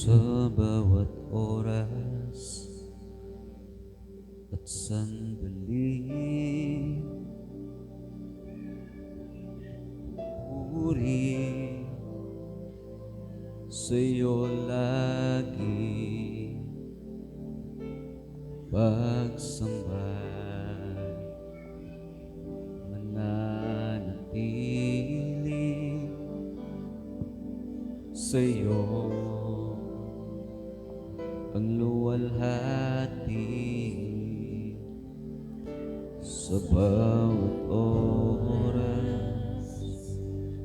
Sa bawat oras at sandali, puri sa'yo lagi pagsamba, mananatili sa'yo ang luwalhati. Sa bawat oras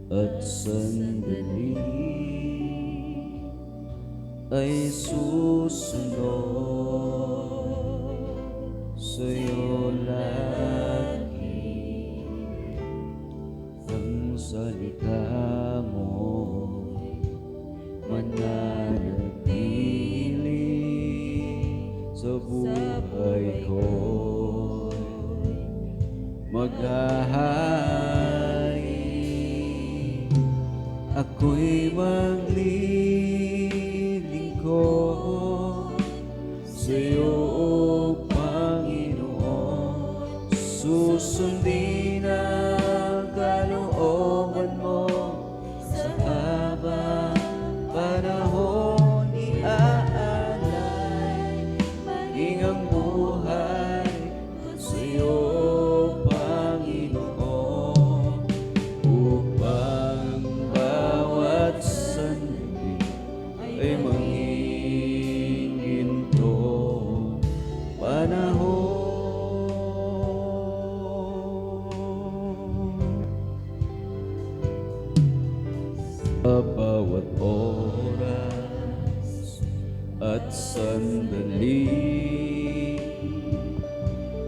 at sandali ay susunod sa'yo lagi. Ang salita mo mananatili sa buhay ko, maghahari. Ako'y maglilingkod sa'yo, O Panginoon. Susundin ang kalooban mo sa habang panahon, iaalay maging ang buhay ko sa'yo, Panginoon, upang bawat sandali ay maging gintong panahon. Sa bawat oras at sandali,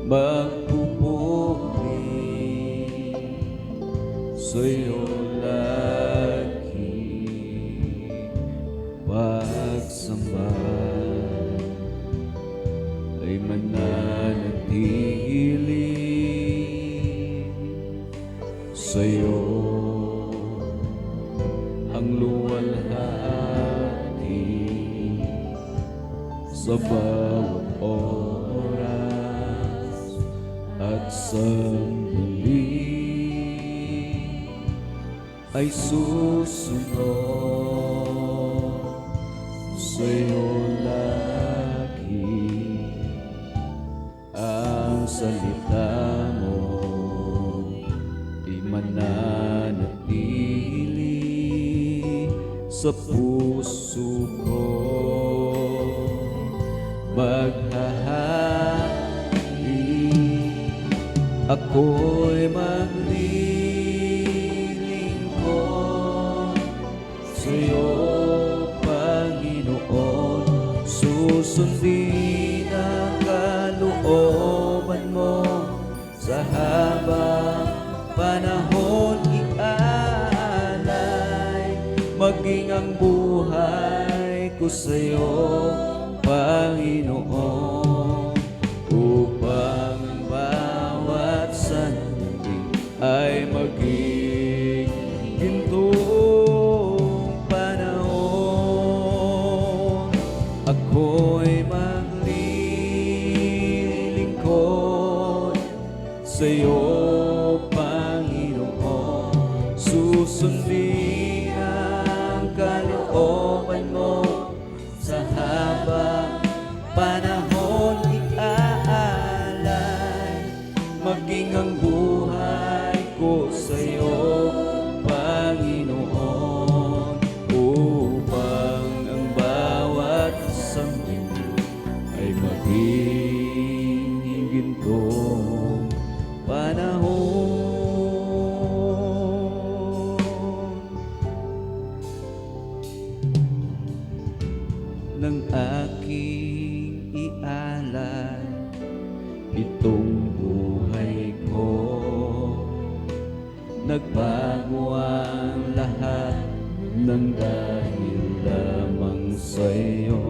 magpupuri sa'yo lagi pagsamba, ay mananatili sa'yo ang luwalhati. Sa bawat oras at sandali ay susunod sa'yo lagi. Ang salita mo ay mananatili sa puso ko, maghahari. Ako'y maglilingkod sa'yo, Panginoon. Susundin ang kalooban mo sa habang panahon, iaalay maging ang buhay ko sa'yo, Panginoon, upang bawat sandali ay maging gintong panahon. Ako'y maglilingkod sa'yo, Panginoon. Susundin ang kalooban mo sa habang panahon, iaalay maging ang buhay ko sa'yo, Panginoon, upang ang bawat sandali ay maging gintong panahon. Nang aking ialay itong buhay ko, nagbago ang lahat ng dahil lamang sa'yo.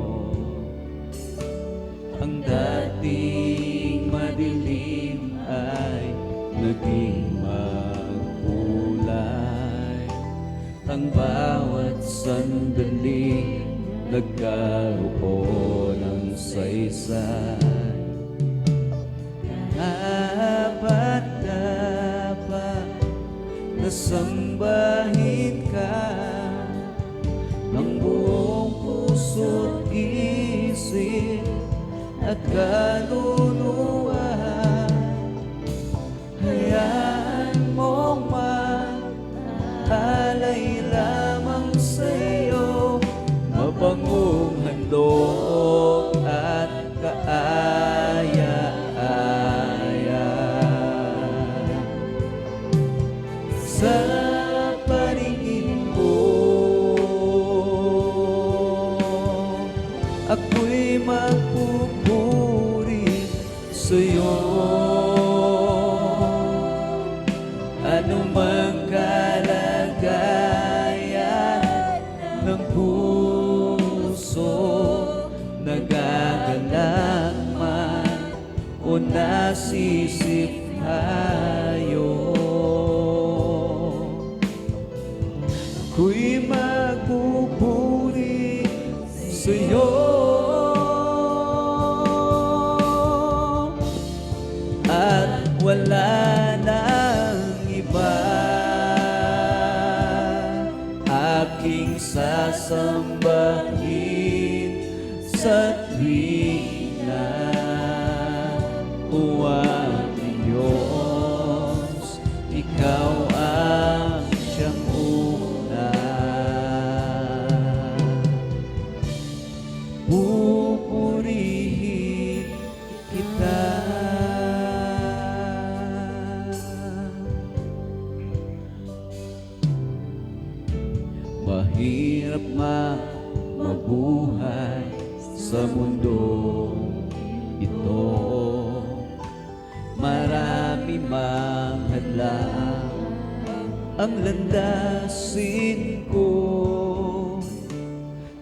Ang dating madilim ay naging magkulay. Ang bawat sandali nagkaroon ng saysay. Dapat nasambahin ka ng buong puso't isip at kaluluwa. Hayaan mong maalay lamang sa'yo mabangong handog at kaaya-aya. Sa paningin ko, ako'y magpupuri sa'yo. Anumang kalagayan ng puso, nagagalak man o nasisiphayo, ako'y magpupuri sa'yo. At wala nang iba aking sasambahin sa tuwing na o aming Diyos, ikaw ang siyang una. Pupurihin kita. Mahirap mabuhay sa mundo ito, marami mang hadlang ang landasin ko.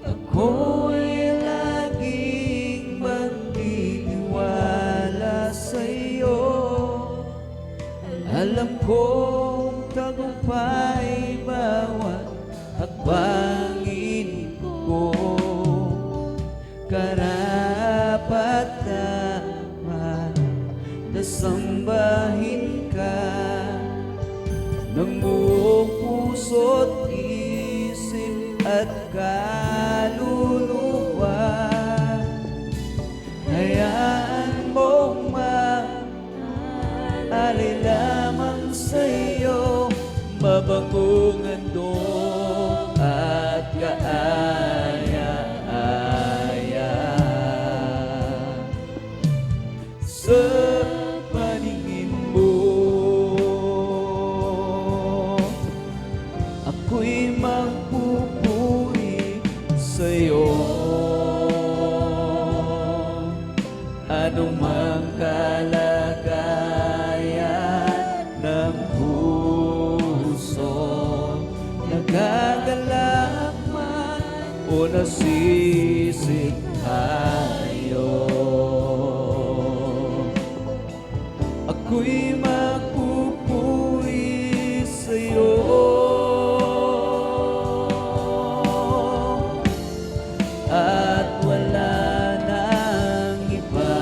Ako'y laging magtitiwala sa'yo. Alam kong tagumpay bawat hakbangin ko. Karapat-dapat nasambahin ka ng buong puso't isip at kaluluwa. Hayaan mong maalay lamang sa'yo mabangong handog at kaaya-aya. Sa paningin mo, ako'y magpupuri sa'yo. Anumang kalagayan ng puso, nagagalak man o nasisiphayo, ako'y magpupuri sa'yo. At wala nang iba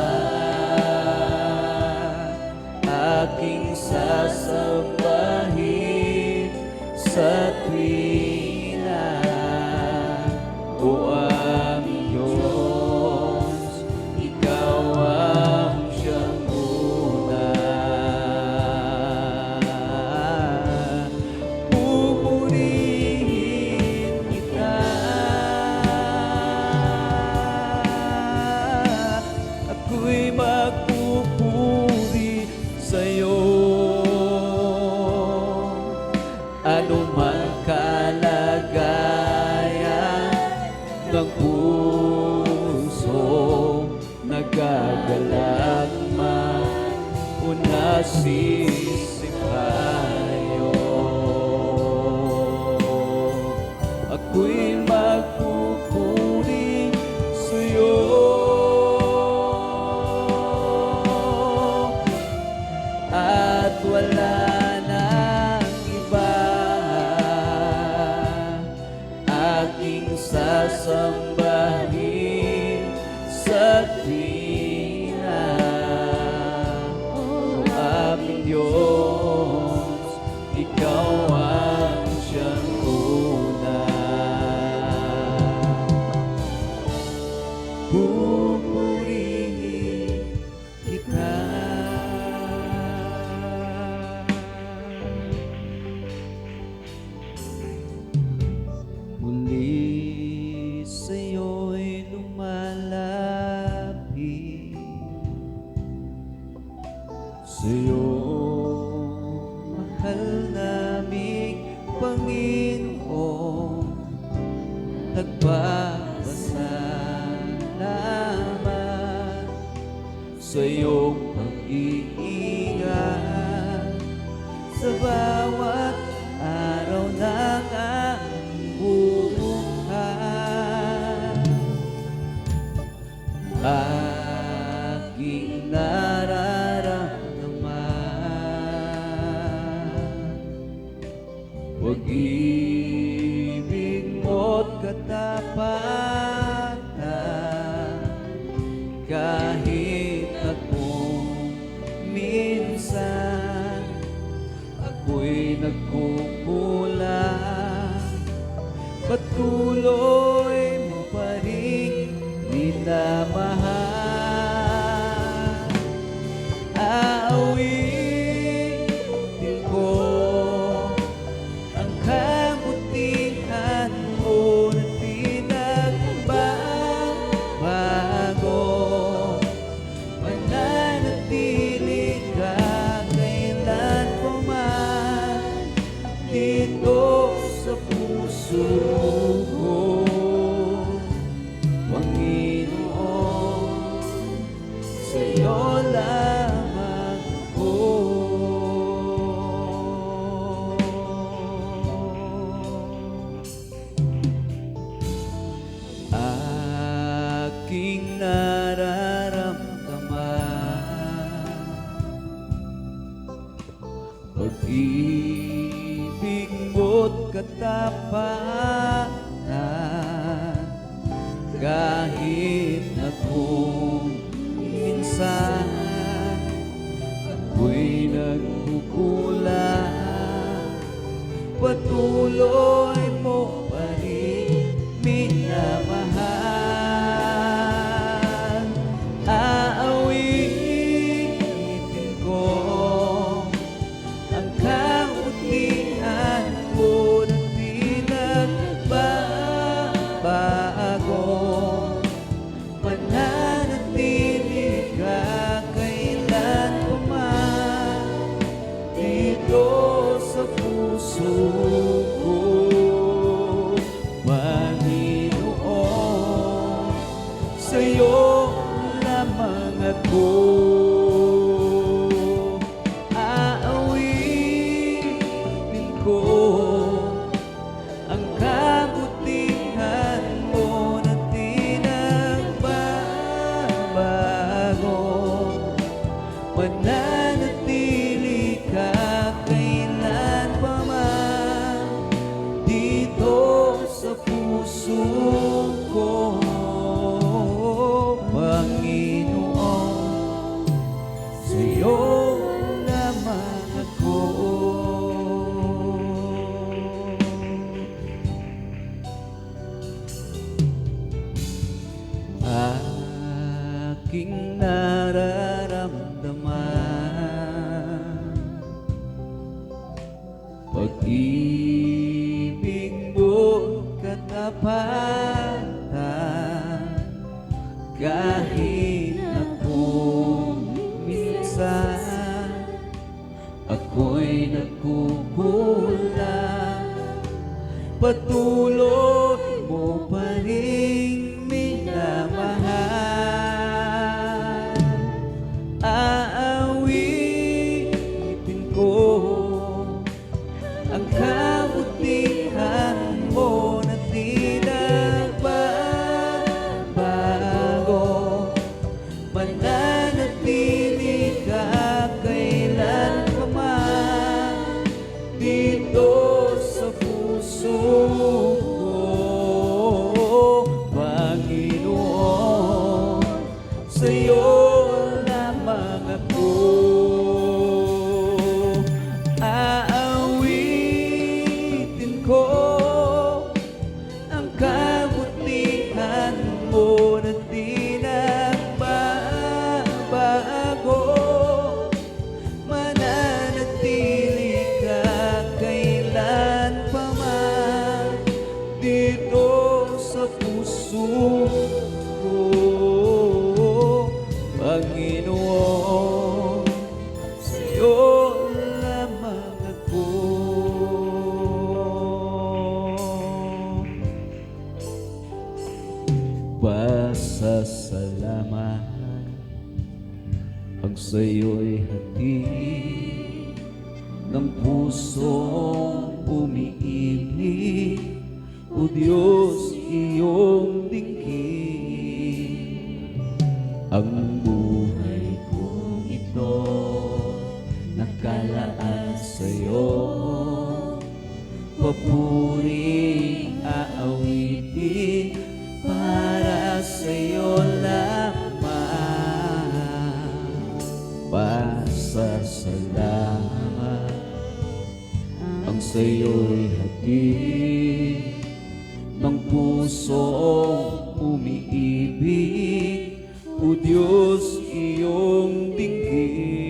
aking sasambahin sa tuwing na o aming Diyos, ikaw ang siyang una. Pupurihin kita. Ako'y magpupuri sa'yo. Anumang kalagayan ng puso, nagagalak man o nasisiphayo, ako'y magpupuri sa'yo. At wala nang iba aking sasambahin pupurihin kita. Muli sa'yo'y lumalapit, sa'yong mahal naming Panginoon, nagpapasalamat sa iyong pag-iingat sa bawat araw ng aming buhay. Aking nararamdaman, pag-ibig mo't katapatan, kahit akong minsan ako'y nagkukulang, patuloy mo pa rin minamahal. Aawitin ko ang kabutihan mo na di nagbabago, mananatili ka kailanman dito sa puso ko, Panginoon, sa'yo lamang ako. Aking nararamdaman, pag-ibig mo't katapatan, kahit na kung minsan ako'y nagkukulang, patuloy mo pa rin minamahal. Aawitin ko ang kabutihan mo na di nagbabago, mananatili ka kailanman dito sa puso ko, Panginoon, sa'yo lamang ako. Aawitin ko ang kabutihan mo na di nagbabago, mananatili ka kailanman dito sa puso ko, Panginoon, sa'yo lamang ako. Aking nararamdaman, pag-ibig mo't katapatan, kahit na kung minsan ako'y nagkukulang, patuloy mo pa rin minamahal. Aawitin ko ang kabutihan mo na di nagbabago, mananatili ka kailanman dito sa puso ko, suko, Panginoon, sa'yo lamang ako. Pasasalamat ang sa'yo'y hatid ng pusong umiibig, o Diyos, iyong dinggin. Ang buhay kong ito nakalaan sa'yo, papuring aawitin para sa'yo lamang. Pasasalamat ang sa'yo'y hatid ng pusong umiibig, o Diyos, iyong dinggin.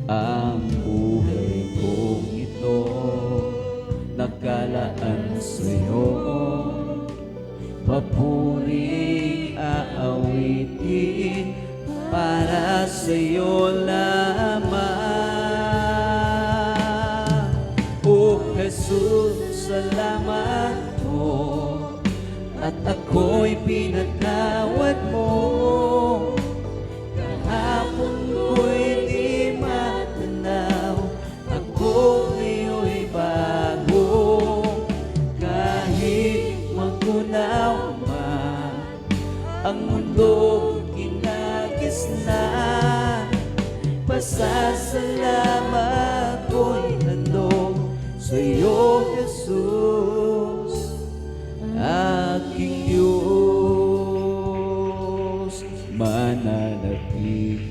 Ang buhay kong ito nakalaan sa'yo, papuring aawitin para sa'yo lamang. O Jesus, salamat mo, at ako'y pinatawad mo. Kahapon ko'y di matanaw, ako ngayon'y bago. Kahit magunaw man ang mundo, kinagis na, pasasalamat ko'y handog sa'yo, Jesus, aking Diyos. Mananatili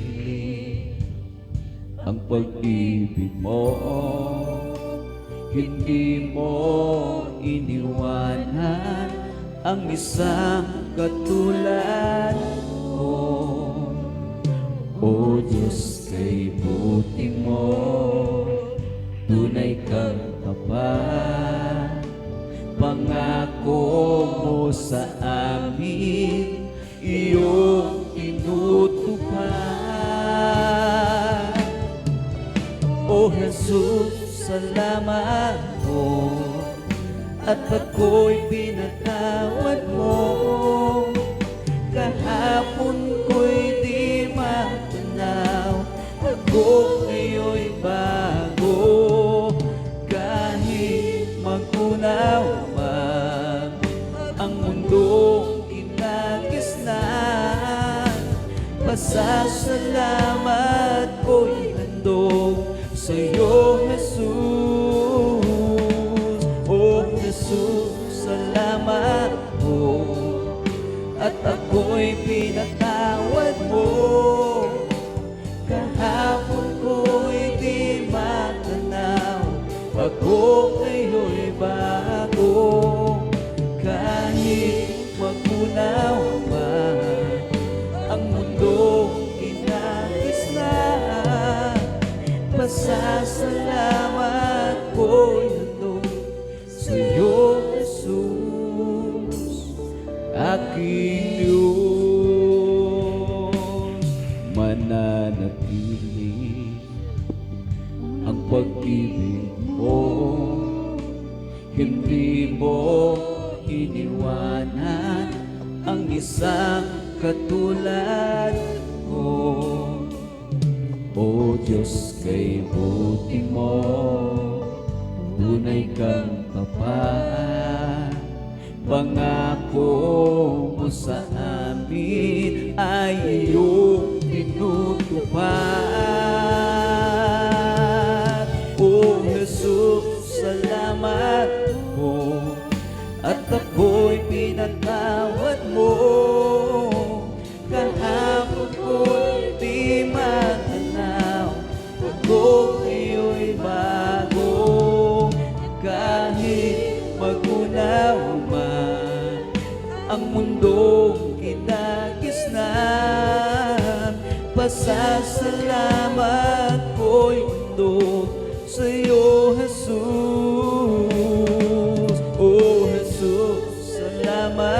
ang pag-ibig mo, hindi mo iniwanan ang isang katulad ko. O Diyos, kay buti mo, tunay kang tapat. Pangako mo sa amin, iyong tinutupad. O Jesus, salamat mo, at ako'y pinatawad mo. Kahapon ko'y di matanaw, ako ngayon'y bago. Kahit magunaw man ang mundong kinagis na, pasasalamat ko'y handog sa'yo, Jesus. O Jesus, salamat mo, at ako'y pinatawad mo. Kahapon ko'y di matanaw, ako ngayon'y bago. Kahit magunaw man ang mundong kinagis na, pasasalamat ko'y handog sa'yo, Jesus, aking Diyos. Mananatili ang pag-ibig mo, hindi mo iniwanan ang isang katulad ko. O Diyos, kay buti mo, tunay kang tapat. Pangako mo sa amin ay iyong tinutupad. O Jesus, salamat mo, at ako'y pinatawad mo. Kahapon ko'y di matanaw, ako ngayon'y bago. Kahit magunaw man ang mundong kinagis na, pasasalamat ko'y handog sa'yo, Jesus. O Jesus, salamat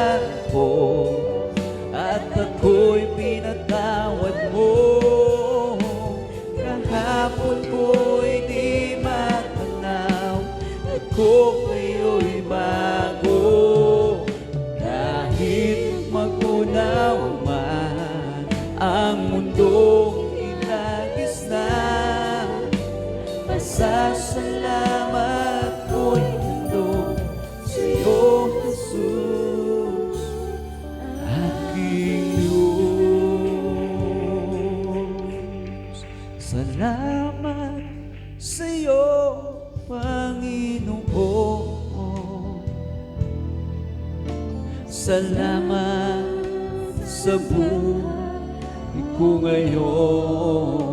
Salamat sa buhay ko ngayon.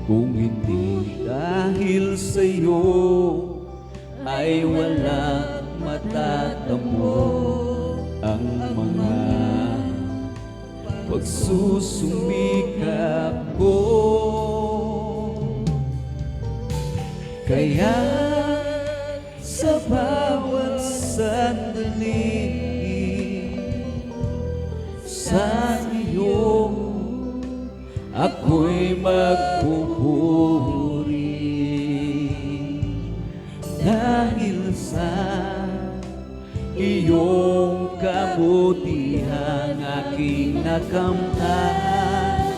Kung hindi dahil sa'yo ay walang matatamo ang mga pagsusumikap ko. Kaya sa bawat sandali sa iyo ako'y magpupuri dahil sa iyong kabutihan aking nakamtan.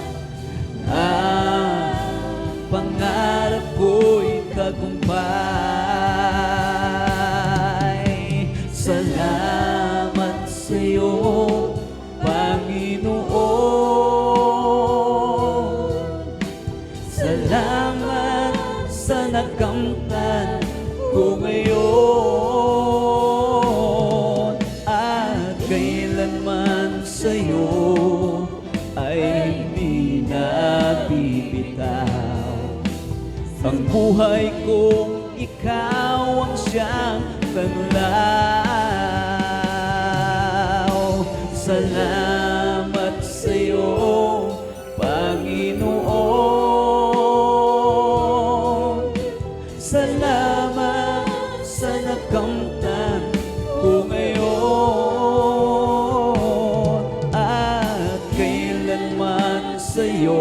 Ang pangarap ko'y tagumpay. Salamat sa iyo, Panginoon. Salamat sa nakamtan ko ngayon. At kailanman sa iyo ay hindi nabibitaw. Ang buhay kong ikaw ang siyang tanlaw. Salamat sa iyo, Panginoon. Salamat sa nakamtan ko ngayon. At kailanman sa iyo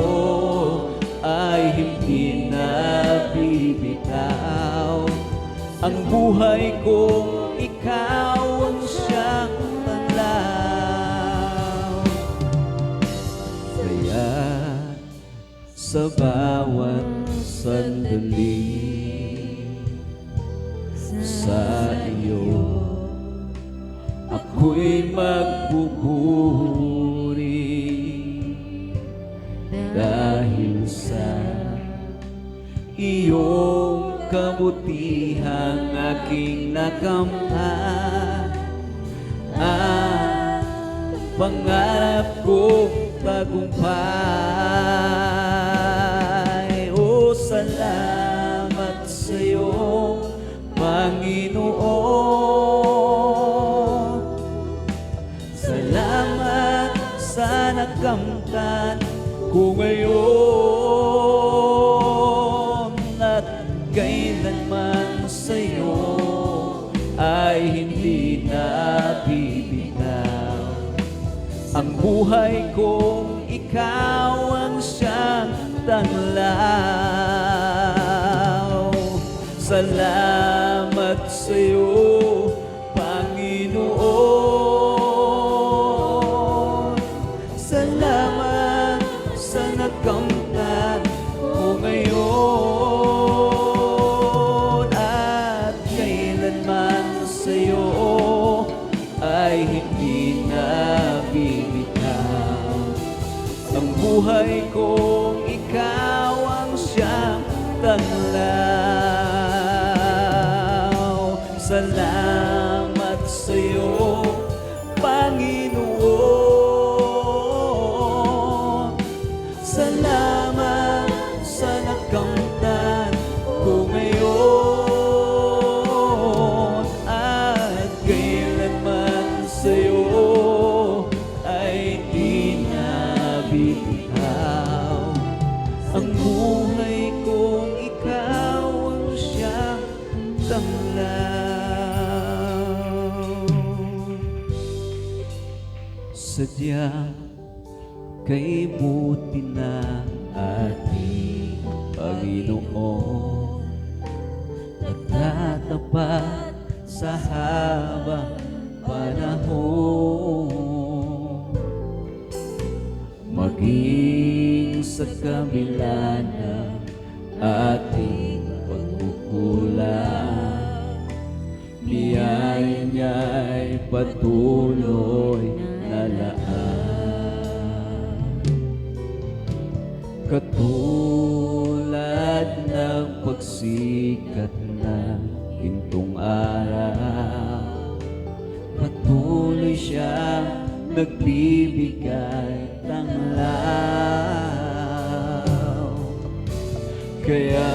ay hindi nabibitaw. Ang buhay kong ikaw ang siyang tanlaw. Kaya sa bawat sandali sa iyo ako'y magpupuri dahil sa iyong kabutihang aking nakamtan. Ang pangarap ko tagumpay. O salamat sa iyo, Panginoon. Salamat sa nakamtan ko ngayon. At kailanman sa iyo ay hindi nabibitaw. Ang buhay kong ikaw ang siyang tanlaw. Salamat sa iyo, Panginoon. Salamat sa nakamtan ko ngayon. At kailanman sa iyo ay hindi nabibitaw. Ang buhay kong ikaw ang siyang tanlaw. Salamat sa iyo, Panginoon. Salamat sa nakamtan ko ngayon. At kailanman sa iyo ay di nabibitaw. Ang buhay kong ikaw ang siyang tanlaw. Sadyang kay buti na ating Panginoon, nagtatapat sa habang panahon. Maging sa kabila ng ating pagkukulang, biyaya niya'y patuloy na laan. Katulad ng pagsikat ng gintong araw, siyang nagbibigay ng law. Kaya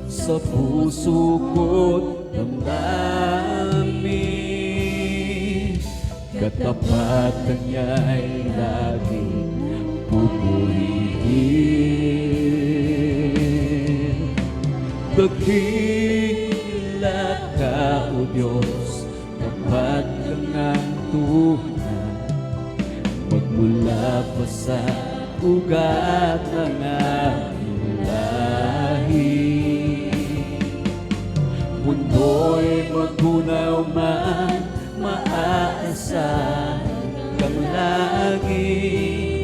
sa puso ko't damdamin, katapatan niya'y laging pupurihin. Dakila ka, O Diyos, tapat kang ang tunay, magmula pa sa ugat ng aming lahi. Mundo'y magunaw man, maaasahan kang lagi,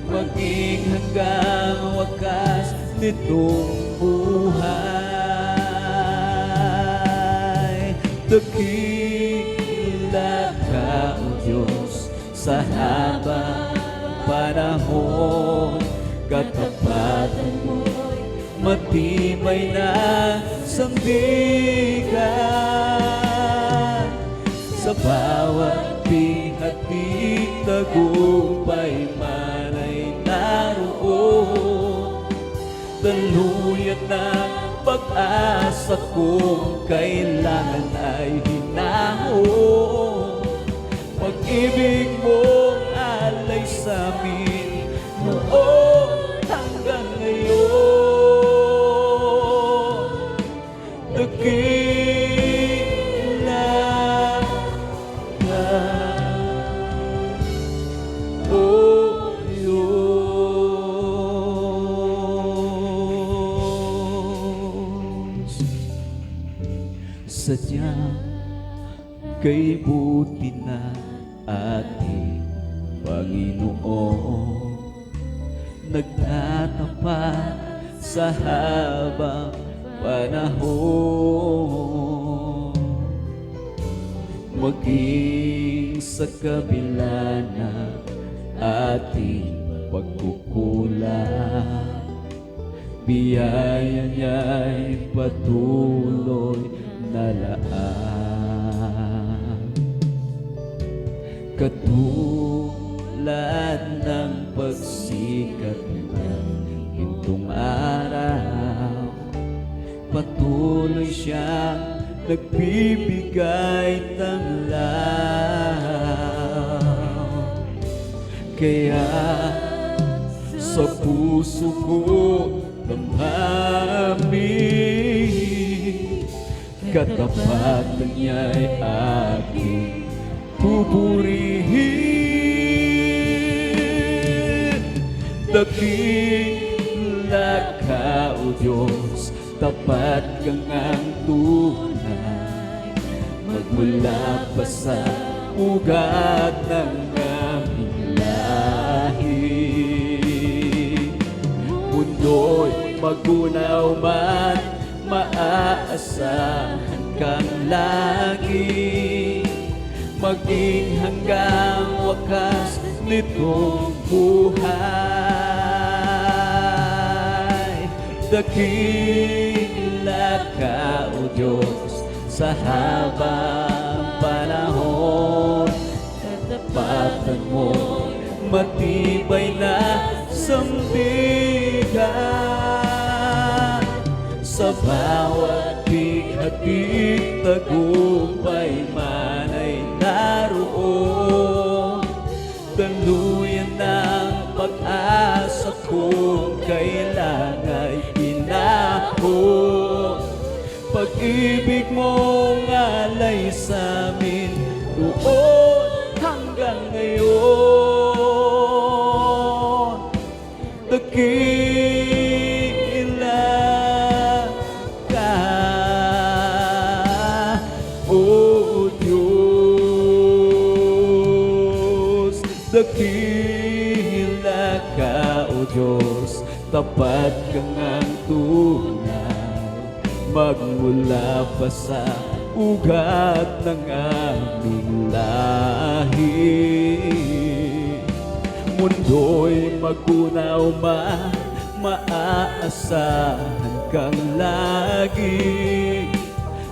maging hanggang wakas nitong buhay. Dakila ka, O Diyos, sa habang panahon, katapatan mo'y matibay na sandigan. Sa bawat bihati, tagumpay man ay naroon, daluyan ng pag-asa kung kailangan ay hinahon. Pag-ibig mong alay sa amin noon hanggang ngayon. Dakila ka, O Diyos. Sadyang kay buti na ating Panginoon, nagtatapat sa habang panahon. Maging sa kabila ng ating pagkukulang, biyaya niya'y patuloy na laan. Katulad ng pagsikat ng gintong araw, patuloy siyang nagbibigay ng law. Kaya sa puso ko damdamin, katapatan niya'y aking pupurihin. Dakila ka, O Diyos, tapat kang ang tunay, magmula pa sa ugat ng aming lahi. Mundo'y magunaw man, maaasahan kang lagi, maging hanggang wakas nitong buhay. Dakila ka, O Diyos, sa habang panahon, katapatan mo matibay na sandigan. Sa bawat bighati, tagumpay man ay naroon, daluyan ng pag-asa kung kailan ay hinahon. Pag-ibig mong alay sa amin noon hanggang ngayon. Dakila ka, O Diyos. Dakila ka, O Diyos, tapat kang ang tunay, magmula pa sa ugat ng aming lahi. Mundo'y magunaw man, maaasahan kang lagi,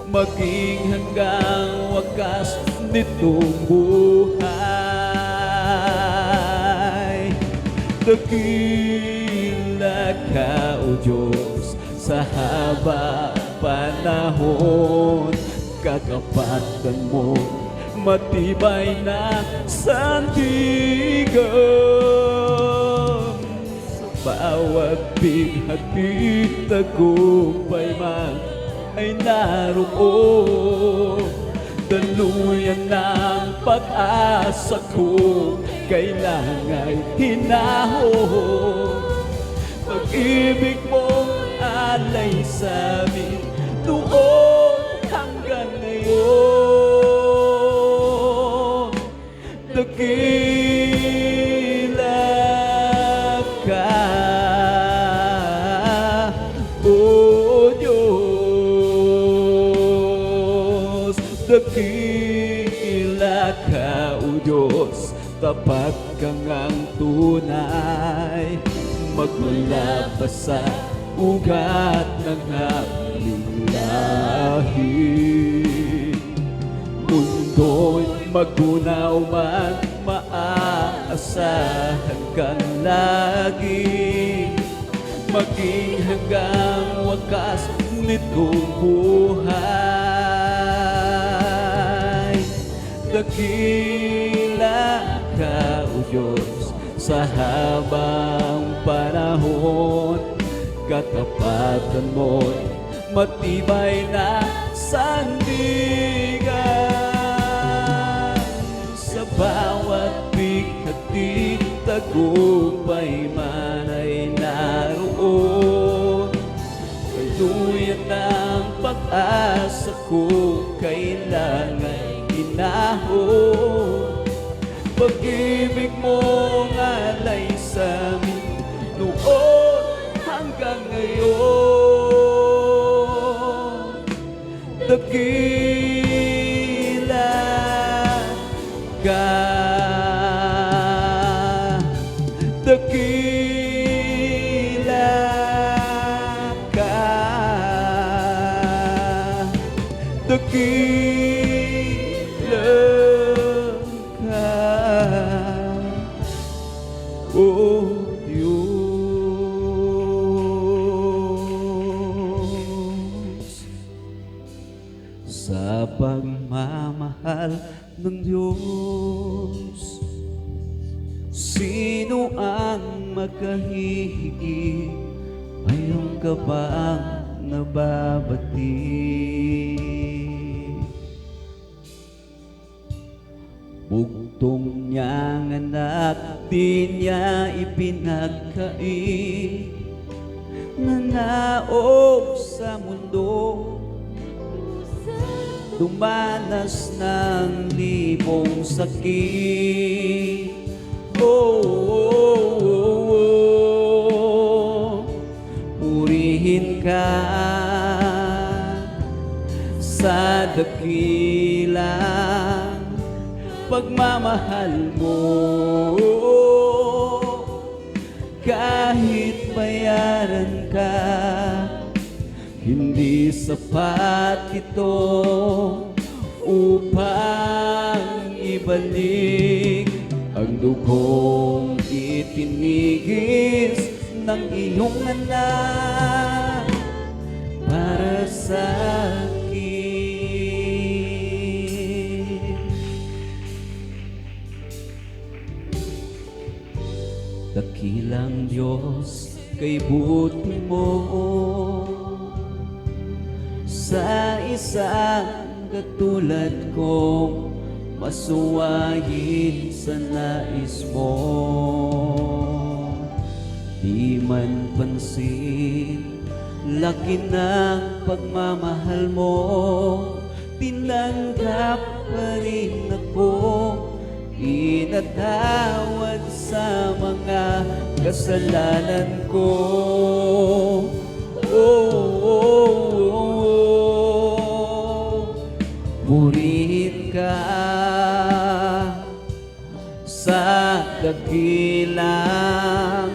maging hanggang wakas nitong buhay. Dakila ka, O Diyos, sa habang panahon. Kakapatan mo matibay na sandigan. Sa bawat bighati, tagumpay man ay naroon. Daluyan ng pag-asa ko, kailangan hinahon. Pag-ibig mong alay sa amin, noon hanggang ngayon. Dakila ka, O Diyos. Dakila ka, O Diyos, tapat kang ang tunay. Magmula pa sa ugat ng aming lahi. Mundo'y magunaw man, maaasahan kang lagi. Maging hanggang wakas nitong buhay. Dakila ka, O Diyos, sa habang panahon. Katapatan mo'y matibay na sandigan. Sa bawat bighati, tagumpay man ay naroon. Kaluyan ng pag-asa ko, kailangan hinahon. Pag-ibig mong alay sa amin, noon hanggang ngayon. Dakila ka, dakila ka, dakila O Diyos. Sa pagmamahal ng Diyos, sino ang makahihigit? Mayroon ka bang nababati? Bugtong niyang anak, di niya ipinagkait. Nanaog sa mundo, dumanas ng libong sakit. Oh, oh, oh, oh. Purihin ka sa dakilang pagmamahal mo. Kahit bayaran ka, hindi sapat ito upang ibalik ang dugong itinigis ng iyong anak para sa dakilang Diyos, kay buti mo sa isang katulad kong masuwayin sa nais mo. Di man pansin, laki ng pagmamahal mo, tinanggap pa rin ako. Pinatawad sa mga kasalanan ko. Oh, oh, oh. Purihin ka sa dakilang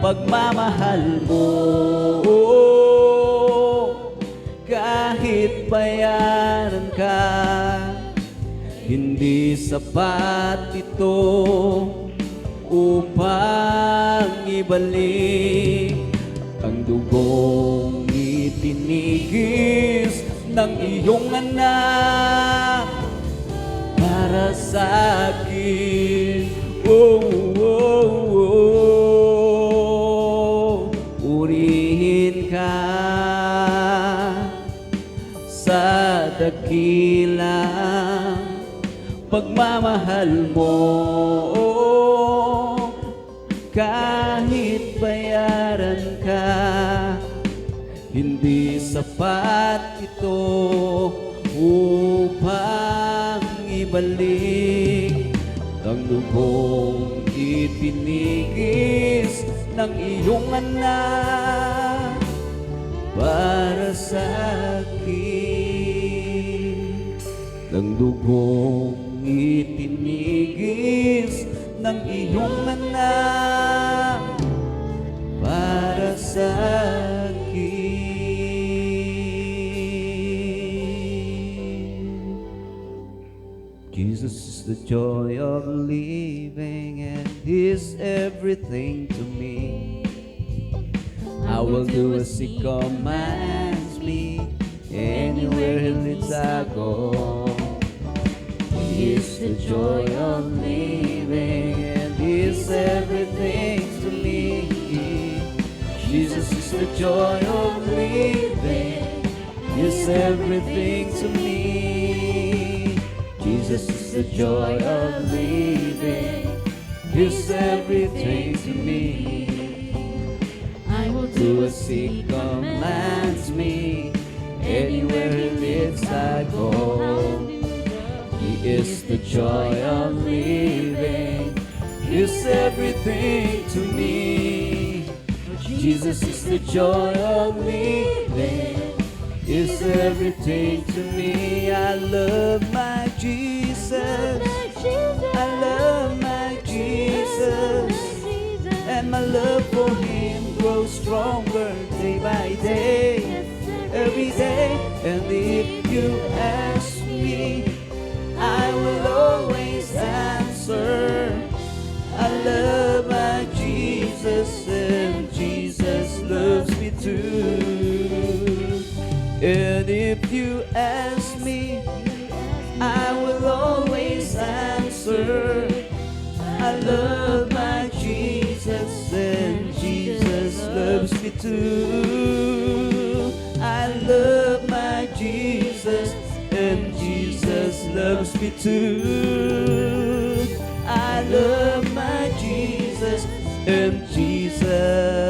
pagmamahal mo. Kahit bayaran ka, Hindi sapat ito upang ibalik ang dugong itinigis ng iyong anak para sa akin. Oh, oh, oh. Purihin ka sa dakilang pagmamahal mo, kahit bayaran ka, hindi sapat ito upang ibalik ang lubong itinigis ng iyong anak para sa akin. Ang dugong itinigis ng iyong anak para sa akin. Jesus is the joy of living, and He's everything to me. I will do as He commands me, anywhere He leads I go. He is the joy of living, and He is everything to me. Jesus is the joy of living, He is everything to me. Jesus is the joy of living, He is everything to me. I will do as He commands me, anywhere He leads I go. He is the joy of living, He is everything to me. Jesus is the joy of living, He is everything to me. I love my Jesus, I love my Jesus, and my love for Him grows stronger day by day, every day. And if you ask me, I will always answer, I love my Jesus, and Jesus loves me too. And if you ask me, I will always answer, I love my Jesus, and Jesus loves me too. I love my Jesus, and Jesus loves me too. I love my Jesus, and Jesus